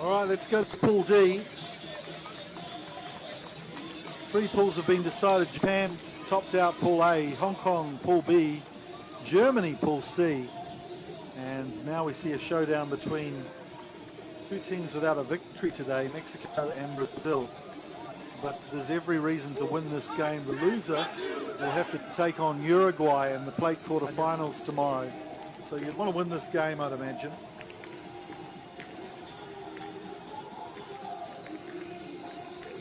All right, let's go to Pool D. 3 pools have been decided. Japan topped out Pool A, Hong Kong Pool B, Germany Pool C. And now we see a showdown between 2 teams without a victory today, Mexico and Brazil. But there's every reason to win this game. The loser will have to take on Uruguay in the plate quarterfinals tomorrow. So you'd want to win this game, I'd imagine.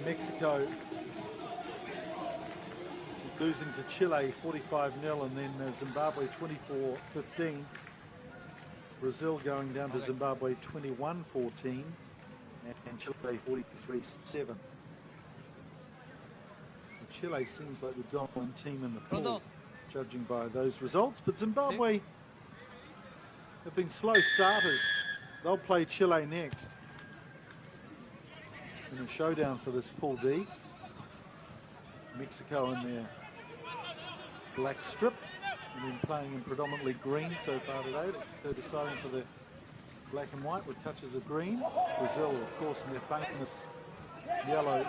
Mexico losing to Chile 45-0, and then Zimbabwe 24-15. Brazil going down to Zimbabwe 21-14, and Chile 43-7. Chile seems like the dominant team in the pool, judging by those results. But Zimbabwe have been slow starters. They'll play Chile next in a showdown for this Pool D. Mexico in their black strip, and then playing in predominantly green so far today. They're deciding for the black and white with touches of green. Brazil, of course, in their famous yellow,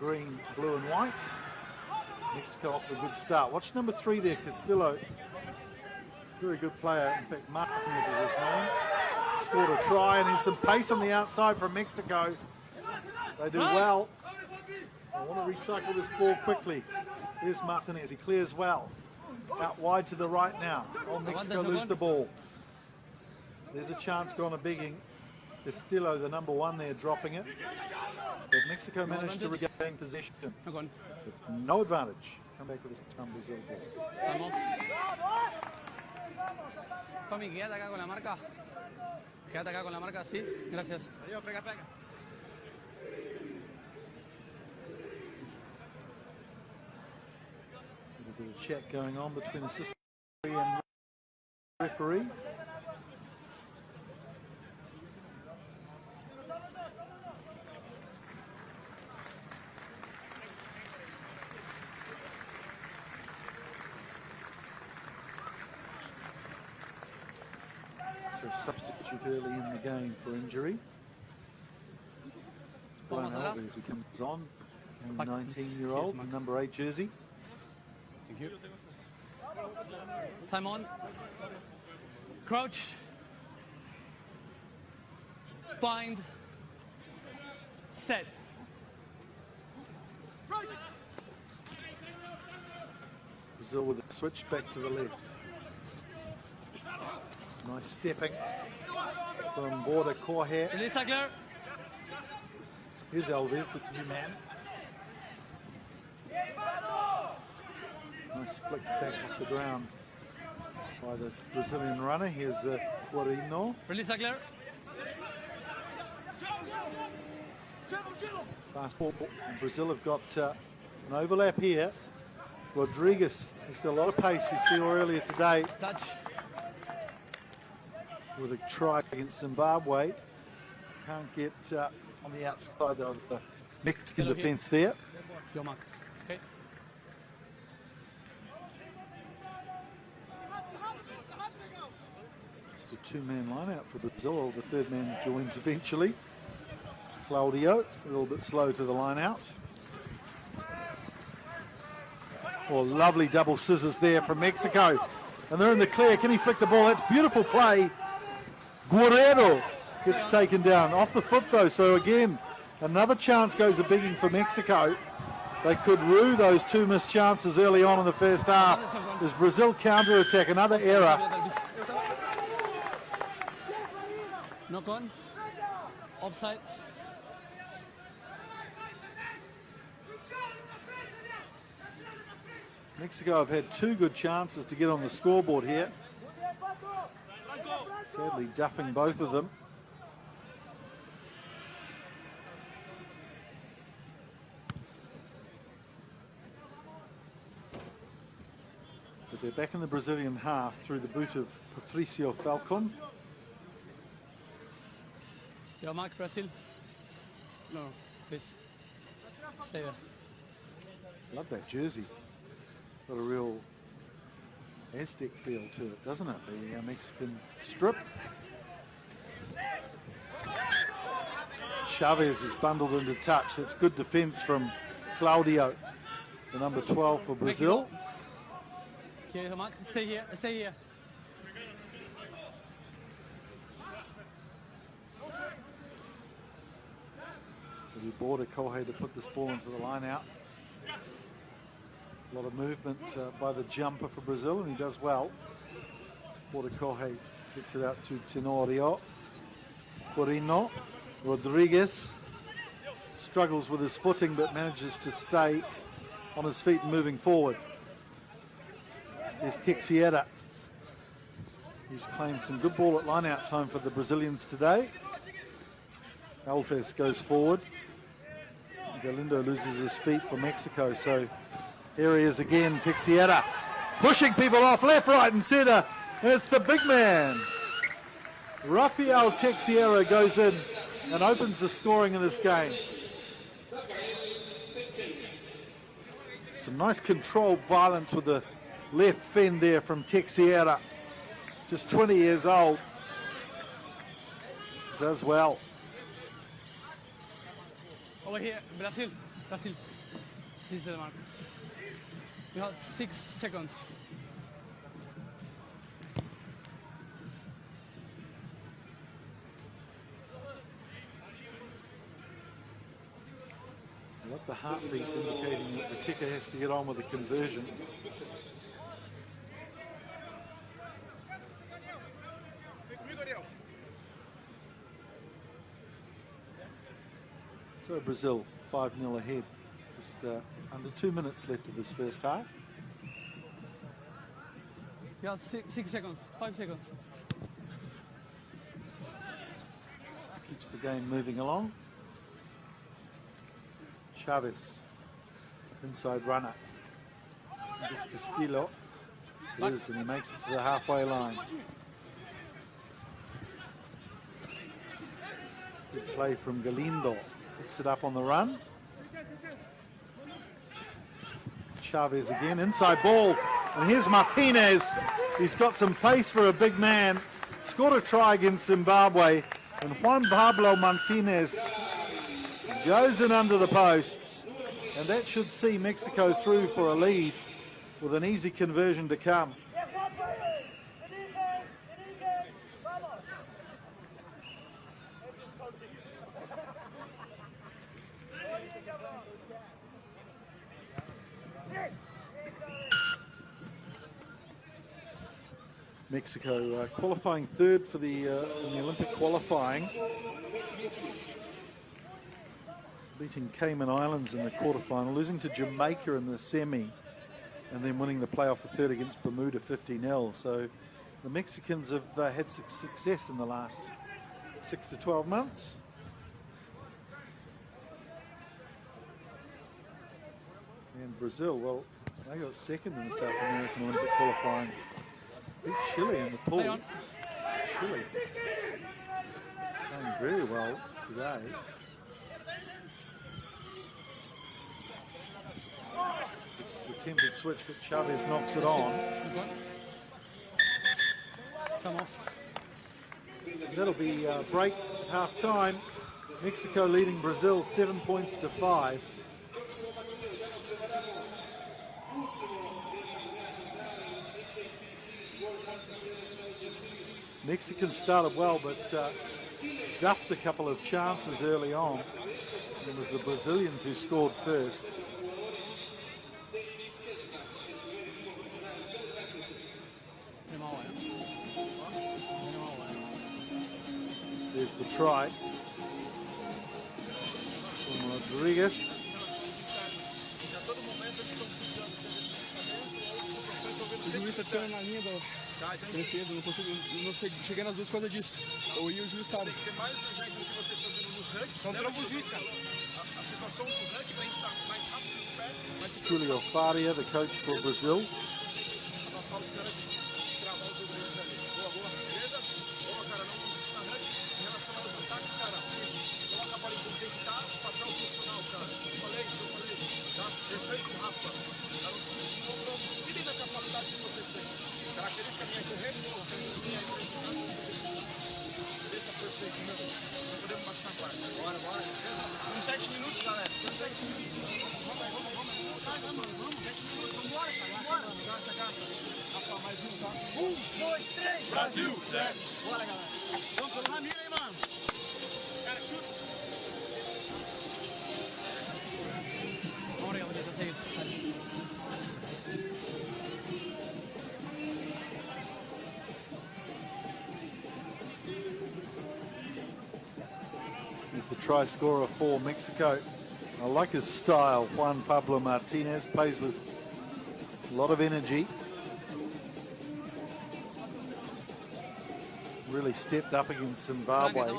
green, blue and white. Mexico off to a good start. Watch number 3 there, Castillo. Very good player. In fact, Martinez is his name. Scored a try, and there's some pace on the outside from Mexico. They do well. I want to recycle this ball quickly. Here's Martinez. He clears well. Out wide to the right now. Oh, Mexico lose the ball. There's a chance gone a bigging. Castillo, the number 1 there, dropping it. But Mexico managed to regain possession with no advantage. Come back to this time, Brazil ball. Tommy, quédate acá con la marca. Quédate acá con la marca, sí. Gracias. Adiós, pega, pega. A bit of chat going on between assistant and referee. So substitute early in the game for injury. It's Brian Alves who comes on, 19-year-old, number 8 jersey. Thank you. Time on. Crouch. Bind. Set. Brazil with a switch back to the left. Nice stepping from Border Corher. Release tackler. Here's Alves, the new man. Nice flick back off the ground by the Brazilian runner. Here's Guarino. Release tackler. Fast ball. Brazil have got an overlap here. Rodriguez has got a lot of pace, we saw earlier today. Touch. With a try against Zimbabwe. Can't get on the outside of the Mexican defence there. Your mark. Okay. Just a 2-man line out for Brazil. The 3rd man joins eventually. It's Claudio, a little bit slow to the line out. Oh, lovely double scissors there from Mexico. And they're in the clear. Can he flick the ball? That's beautiful play. Guerrero gets taken down. Off the foot though, so again, another chance goes a bigging for Mexico. They could rue those 2 missed chances early on in the first half. As Brazil counter-attack, another error. Knock on. Offside. Mexico have had 2 good chances to get on the scoreboard here. Sadly duffing both of them. But they're back in the Brazilian half through the boot of Patricio Falcon. Your mark, Brazil. No, please. Stay there. Love that jersey. Got a real Aztec feel to it, doesn't it? The Mexican strip. Chavez is bundled into touch. That's good defense from Claudio, the number 12 for Brazil. Here, Mark. Stay here. Stay here. So we boarded Kohei to put this ball into the line out. A lot of movement by the jumper for Brazil, and he does well. Border Kohei gets it out to Tenorio. Corino. Rodriguez struggles with his footing but manages to stay on his feet and moving forward. There's Teixeira, who's claimed some good ball at line-out time for the Brazilians today. Alves goes forward. Galindo loses his feet for Mexico, so here he is again, Teixeira, pushing people off left, right and centre. It's the big man. Rafael Teixeira goes in and opens the scoring in this game. Some nice controlled violence with the left fend there from Teixeira. Just 20 years old. Does well. Over here, Brazil. Brazil. This is the mark. You have 6 seconds. I love the heartbeat indicating that the kicker has to get on with the conversion. So Brazil 5-0 ahead. Just under 2 minutes left of this first half. You have 6 seconds. 5 seconds. Keeps the game moving along. Chavez, inside runner. He gets Castillo. It is, and he makes it to the halfway line. Good play from Galindo. Picks it up on the run. Chavez again, inside ball. And here's Martinez. He's got some pace for a big man. Scored a try against Zimbabwe. And Juan Pablo Martinez goes in under the posts, and that should see Mexico through for a lead with an easy conversion to come. Mexico qualifying third for in the Olympic qualifying. Beating Cayman Islands in the quarterfinal, losing to Jamaica in the semi, and then winning the playoff for third against Bermuda 50-0. So the Mexicans have had success in the last 6 to 12 months. And Brazil, well, they got second in the South American Olympic qualifying. Beat Chile in the pool. Chile playing very well today. Attempted switch, but Chavez knocks it on. Come off. That'll be break half time. Mexico leading Brazil 7 points to 5. Mexicans started well, but duffed a couple of chances early on. It was the Brazilians who scored first. There's the try from Rodriguez. O juiz está ficando na linha do defesa, não consigo, não cheguei nas duas por causa disso. Ou ia o juiz estava. Tem que ter mais urgência do que vocês estão vendo no rugby. Então trava o juiz, cara. A situação do rugby pra gente estar mais rápido no pé, mais seguro. Julio Faria, the coach for Brazil. Abafar os caras e travar os deles ali. Boa, boa, beleza? Boa, cara, não vamos ficar rugby. Em relação aos ataques, cara, isso. Coloca a bola em como tem que estar, papel funcional, cara. Eu falei, tá? Perfeito, Rafa. Não duvidem da capacidade que vocês têm. Característica minha é correr, minha é perfeito, meu. Não podemos baixar a guarda. Bora, bora. Brasil, certo. Bora, galera. Vamos na mira, hein, mano. Cara, chuta. Vamos, Gabriel, já sei. He's the try scorer for Mexico. I like his style. Juan Pablo Martinez plays with a lot of energy. Really stepped up against Zimbabwe.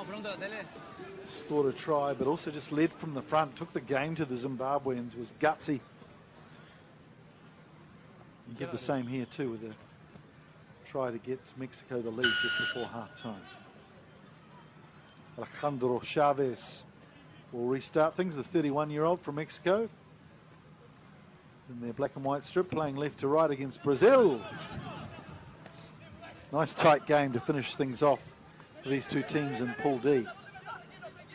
Scored a try, but also just led from the front. Took the game to the Zimbabweans. Was gutsy. He did the same here too with a try to get Mexico the lead just before half-time. Alejandro Chavez will restart things, the 31-year-old from Mexico. In their black and white strip, playing left to right against Brazil. Nice tight game to finish things off for these two teams in Pool D.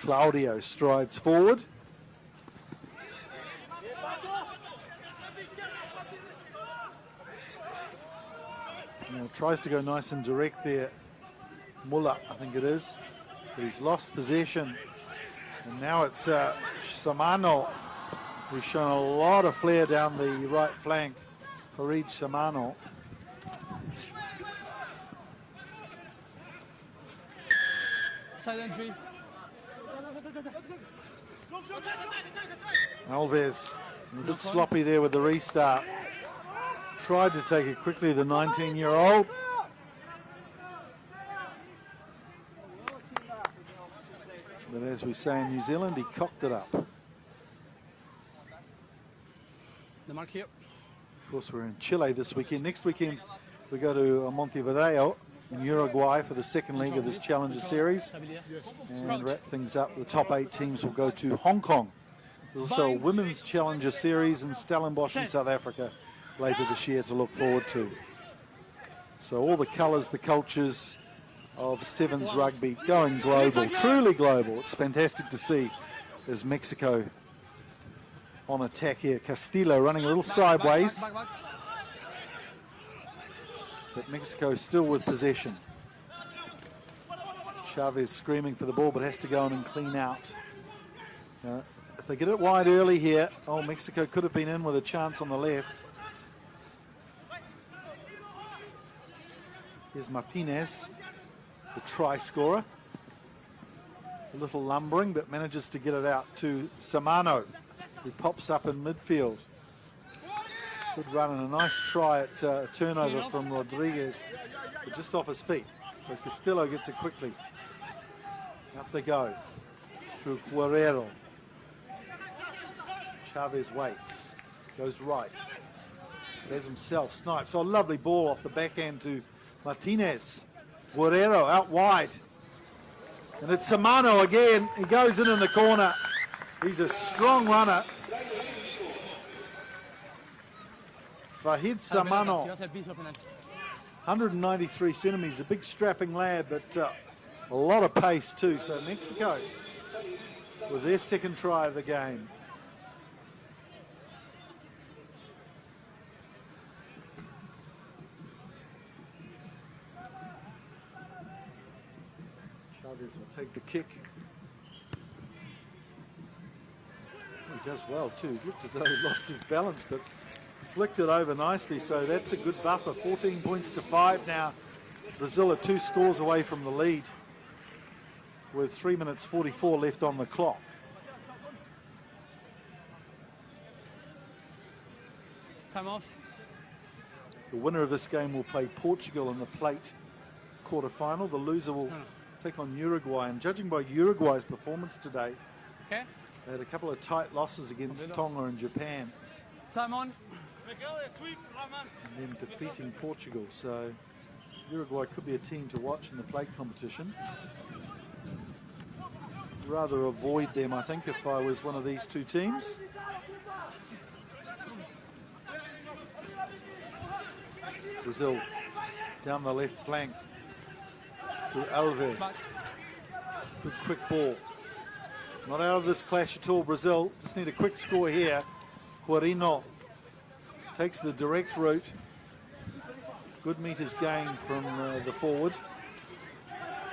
Claudio strides forward. Now tries to go nice and direct there. Muller, I think it is. But he's lost possession. And now it's Samano, who's shown a lot of flair down the right flank. Farid Samano. Side entry. Alves, a bit sloppy there with the restart. Tried to take it quickly, the 19-year-old. But as we say in New Zealand, he cocked it up. The mark here. Of course, we're in Chile this weekend. Next weekend, we go to Montevideo in Uruguay for the second leg of this Challenger Series. And wrap things up, the top 8 teams will go to Hong Kong. There's also a Women's Challenger Series in Stellenbosch in South Africa later this year to look forward to. So all the colours, the cultures of Sevens rugby going global, truly global. It's fantastic to see as Mexico on attack here. Castillo running a little sideways. But Mexico still with possession. Chavez screaming for the ball, but has to go in and clean out. If they get it wide early here, Mexico could have been in with a chance on the left. Here's Martinez, the try scorer. A little lumbering, but manages to get it out to Samano, who pops up in midfield. Good run and a nice try at turnover from Rodriguez, but just off his feet. So Castillo gets it quickly. Up they go through Guerrero. Chavez waits, goes right. There's himself, snipes. Oh, lovely ball off the backhand to Martinez. Guerrero out wide. And it's Samano again. He goes in the corner. He's a strong runner. Fahid Samano, 193 centimetres, a big strapping lad, but a lot of pace too. So Mexico with their second try of the game. Chavez will take the kick. He does well too. It looked as though he lost his balance, but flicked it over nicely, so that's a good buffer. 14 points to 5 now. Brazil are 2 scores away from the lead with 3 minutes 44 left on the clock. Time off. The winner of this game will play Portugal in the plate quarter-final. The loser will take on Uruguay, and judging by Uruguay's performance today, Okay. they had a couple of tight losses against Tonga and Japan. Time on. And then defeating Portugal, so Uruguay could be a team to watch in the plate competition. Rather avoid them, I think, if I was one of these two teams. Brazil down the left flank to Alves. Good quick ball. Not out of this clash at all, Brazil. Just need a quick score here. Quirino takes the direct route. Good meters gained from the forward.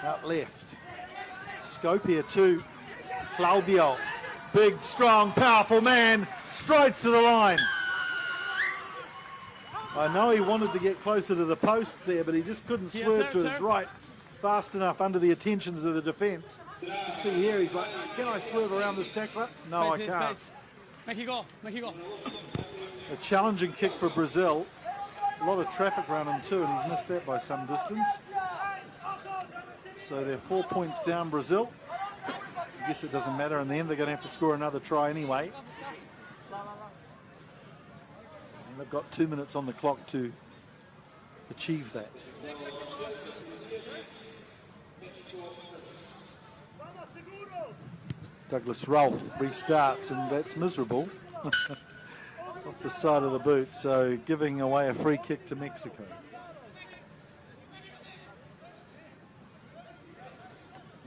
Out left. Scope here too. Claudio. Big, strong, powerful man. Strides to the line. I know he wanted to get closer to the post there, but he just couldn't swerve to his right fast enough under the attentions of the defence. You see here, he's like, can I swerve around this tackler? No, I can't. Mexico, Mexico. A challenging kick for Brazil. A lot of traffic around him too, and he's missed that by some distance. So they're 4 points down, Brazil. I guess it doesn't matter in the end. They're going to have to score another try anyway. And they've got 2 minutes on the clock to achieve that. Douglas Rolfe restarts, and that's miserable. Off the side of the boot, so giving away a free kick to Mexico.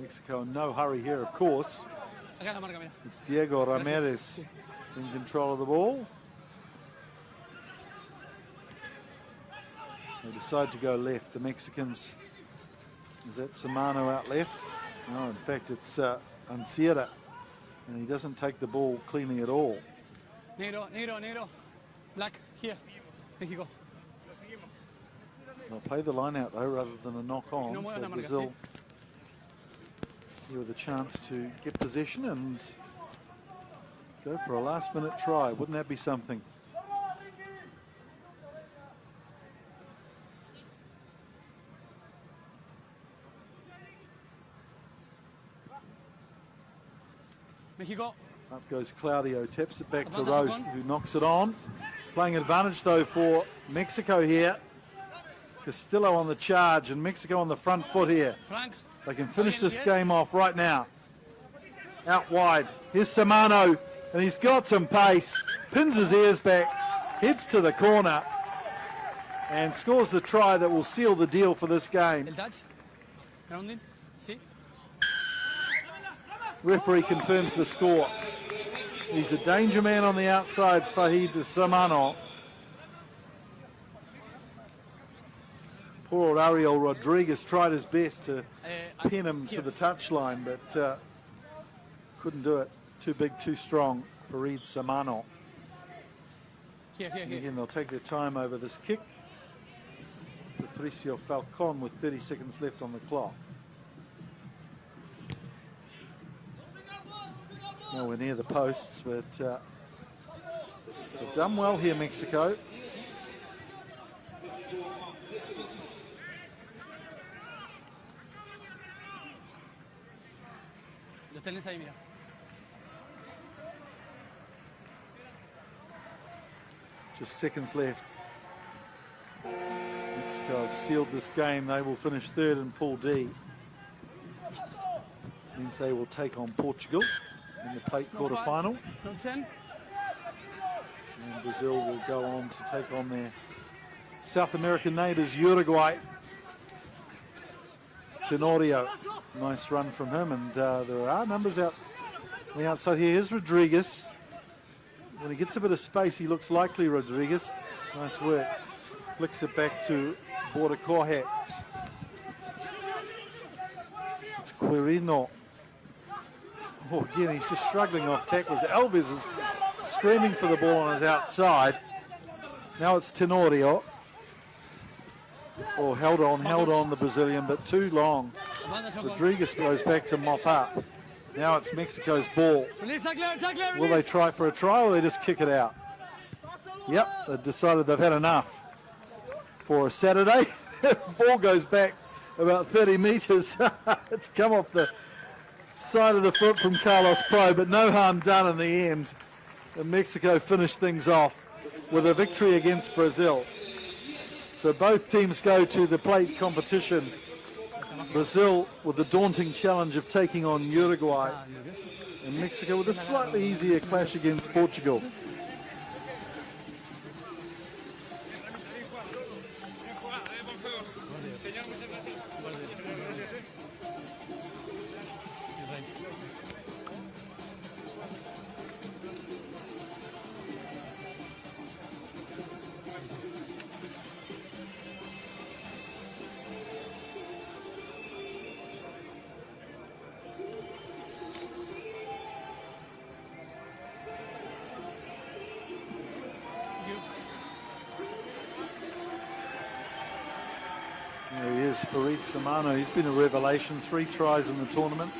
Mexico in no hurry here, of course. It's Diego Ramirez in control of the ball. They decide to go left. The Mexicans, is that Samano out left? No, in fact, it's Ansira, and he doesn't take the ball cleanly at all. Negro. Black, here. Mexico. They'll play the line out though, rather than a knock on. So Brazil with a chance to get possession and go for a last minute try. Wouldn't that be something? Mexico. Up goes Claudio, taps it back to Roche, who knocks it on. Playing advantage though for Mexico here. Castillo on the charge and Mexico on the front foot here. They can finish this game off right now. Out wide, here's Samano, and he's got some pace. Pins his ears back, heads to the corner, and scores the try that will seal the deal for this game. Referee confirms the score. He's a danger man on the outside, Fahid Samano. Poor old Ariel Rodriguez tried his best to pin him to the touchline, but couldn't do it. Too big, too strong for Reed Samano. Again, they'll take their time over this kick. Patricio Falcon with 30 seconds left on the clock. Nowhere near the posts, but they've done well here, Mexico. Just seconds left. Mexico have sealed this game. They will finish third in Pool D. Means they will take on Portugal in the plate quarterfinal. No 10. And Brazil will go on to take on their South American neighbours, Uruguay. Tenorio, nice run from him, and there are numbers out on the outside here. Here's Rodriguez. When he gets a bit of space, he looks likely, Rodriguez. Nice work. Flicks it back to Border Corhet. It's Quirino. Oh, again, he's just struggling off tackles. Alves is screaming for the ball on his outside. Now it's Tenorio. Oh, held on the Brazilian, but too long. Rodriguez goes back to mop up. Now it's Mexico's ball. Will they try for a try, or will they just kick it out? Yep, they've decided they've had enough for a Saturday. Ball goes back about 30 metres. It's come off the side of the foot from Carlos Pro, but no harm done in the end. And Mexico finished things off with a victory against Brazil. So both teams go to the plate competition. Brazil with the daunting challenge of taking on Uruguay, and Mexico with a slightly easier clash against Portugal. Farid Samano. He's been a revelation. 3 tries in the tournament.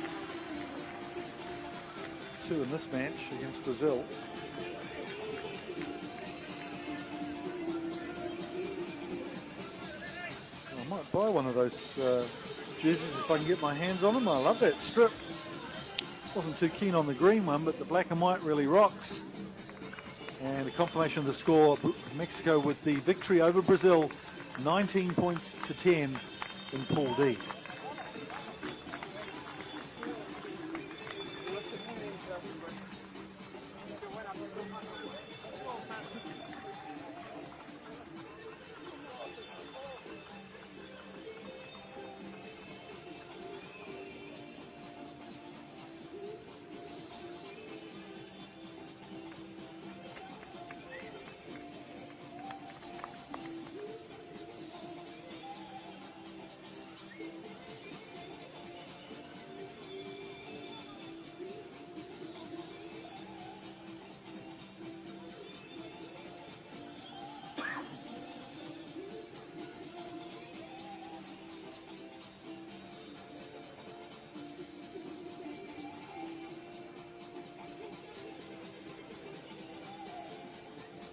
2 in this match against Brazil. I might buy one of those jerseys if I can get my hands on them. I love that strip. Wasn't too keen on the green one, but the black and white really rocks. And a confirmation of the score, Mexico with the victory over Brazil, 19 points to 10 in Pool D.